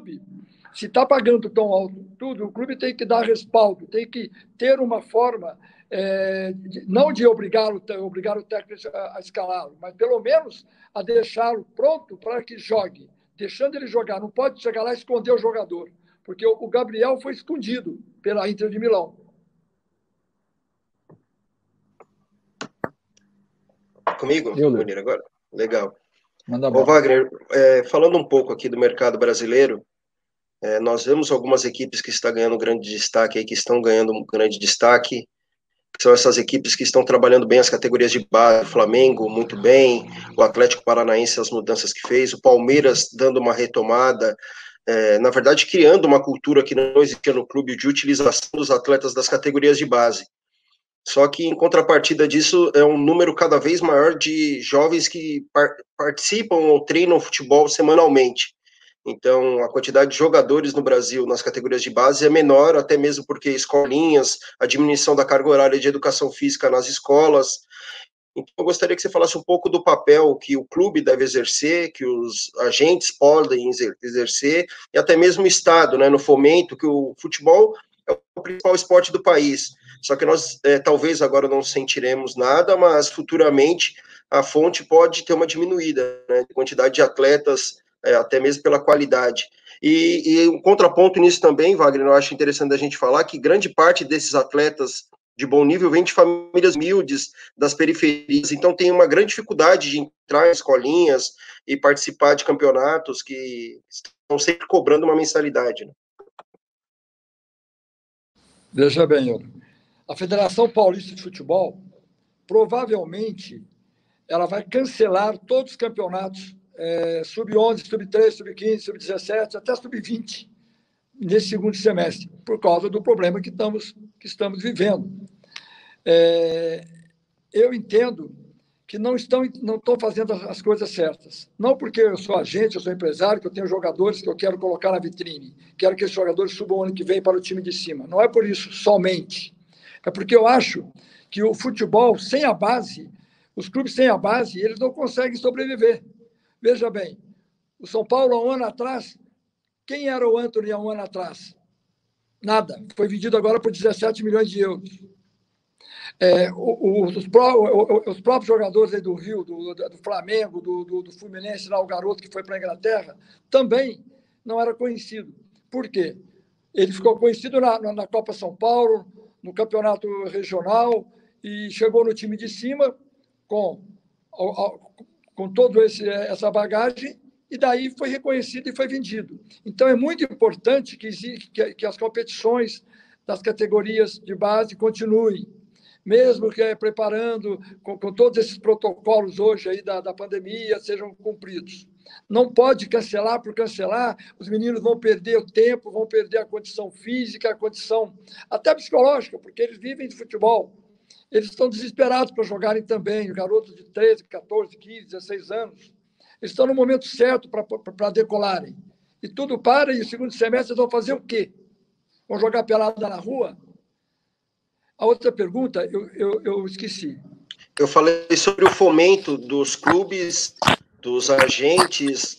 clube, se está pagando tão alto tudo, o clube tem que dar respaldo, tem que ter uma forma, não de obrigar o técnico a escalá-lo, mas pelo menos a deixá-lo pronto para que jogue, deixando ele jogar. Não pode chegar lá e esconder o jogador, porque o Gabriel foi escondido pela Inter de Milão. Comigo, Munir, agora? Legal. Manda Ô, Wagner, falando um pouco aqui do mercado brasileiro, nós vemos algumas equipes que estão ganhando grande destaque aí, que estão ganhando um grande destaque, que são essas equipes que estão trabalhando bem as categorias de base, o Flamengo muito bem, o Atlético Paranaense, as mudanças que fez, o Palmeiras dando uma retomada, na verdade criando uma cultura que não existia no clube de utilização dos atletas das categorias de base. Só que, em contrapartida disso, é um número cada vez maior de jovens que participam ou treinam futebol semanalmente. Então, a quantidade de jogadores no Brasil nas categorias de base é menor, até mesmo porque escolinhas, a diminuição da carga horária de educação física nas escolas. Então, eu gostaria que você falasse um pouco do papel que o clube deve exercer, que os agentes podem exercer, e até mesmo o Estado, né, no fomento, que o futebol é o principal esporte do país. Só que nós, talvez agora não sentiremos nada, mas futuramente a fonte pode ter uma diminuída, né, de quantidade de atletas, até mesmo pela qualidade. E um contraponto nisso também, Wagner, eu acho interessante a gente falar que grande parte desses atletas de bom nível vem de famílias humildes, das periferias, então tem uma grande dificuldade de entrar em escolinhas e participar de campeonatos que estão sempre cobrando uma mensalidade, né? Veja bem, a Federação Paulista de Futebol, provavelmente, ela vai cancelar todos os campeonatos sub-11, sub-13, sub-15, sub-17, até sub-20, nesse segundo semestre, por causa do problema que estamos vivendo. Eu entendo que não estão fazendo as coisas certas. Não porque eu sou agente, eu sou empresário, que eu tenho jogadores que eu quero colocar na vitrine, quero que esses jogadores subam ano que vem para o time de cima. Não é por isso somente. É porque eu acho que o futebol sem a base, os clubes sem a base, eles não conseguem sobreviver. Veja bem, o São Paulo, há um ano atrás, quem era o Antony há um ano atrás? Nada. Foi vendido agora por 17 milhões de euros. Os próprios jogadores aí do Rio, do Flamengo, do Fluminense, lá, o garoto que foi para a Inglaterra, também não era conhecido. Por quê? Ele ficou conhecido na Copa São Paulo, no campeonato regional, e chegou no time de cima com toda essa bagagem, e daí foi reconhecido e foi vendido. Então, é muito importante que as competições das categorias de base continuem, mesmo que preparando com todos esses protocolos hoje aí da pandemia sejam cumpridos. Não pode cancelar por cancelar, os meninos vão perder o tempo, vão perder a condição física, a condição até psicológica, porque eles vivem de futebol. Eles estão desesperados para jogarem também, garotos de 13, 14, 15, 16 anos. Eles estão no momento certo para decolarem. E tudo para, e o segundo semestre eles vão fazer o quê? Vão jogar pelada na rua? A outra pergunta, eu esqueci. Eu falei sobre o fomento dos clubes, dos agentes,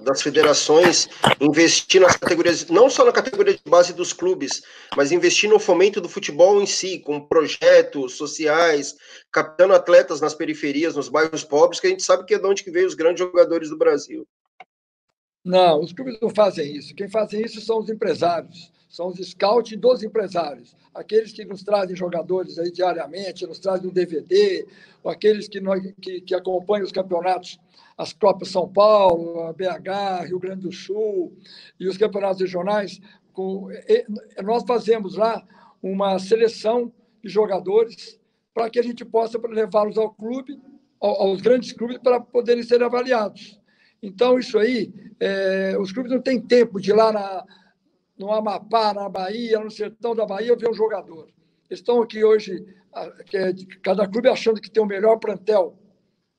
das federações, investir nas categorias, não só na categoria de base dos clubes, mas investir no fomento do futebol em si, com projetos sociais, captando atletas nas periferias, nos bairros pobres, que a gente sabe que é de onde que veio os grandes jogadores do Brasil. Não, os clubes não fazem isso. Quem fazem isso são os empresários, são os scouts dos empresários, aqueles que nos trazem jogadores aí diariamente, nos trazem um DVD, ou aqueles que acompanham os campeonatos, as Copas São Paulo, a BH, Rio Grande do Sul e os campeonatos regionais. Nós fazemos lá uma seleção de jogadores para que a gente possa levá-los ao clube, aos grandes clubes, para poderem ser avaliados. Então, isso aí, os clubes não têm tempo de ir lá no Amapá, na Bahia, no sertão da Bahia, ver um jogador. Eles estão aqui hoje, cada clube achando que tem o melhor plantel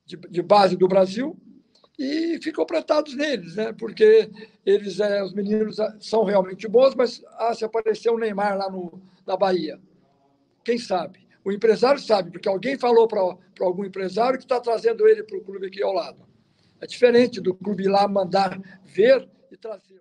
de base do Brasil e ficam plantados neles, né? Porque os meninos são realmente bons, mas se aparecer um Neymar lá na Bahia, quem sabe? O empresário sabe, porque alguém falou para algum empresário que está trazendo ele para o clube aqui ao lado. É diferente do clube ir lá mandar ver e trazer.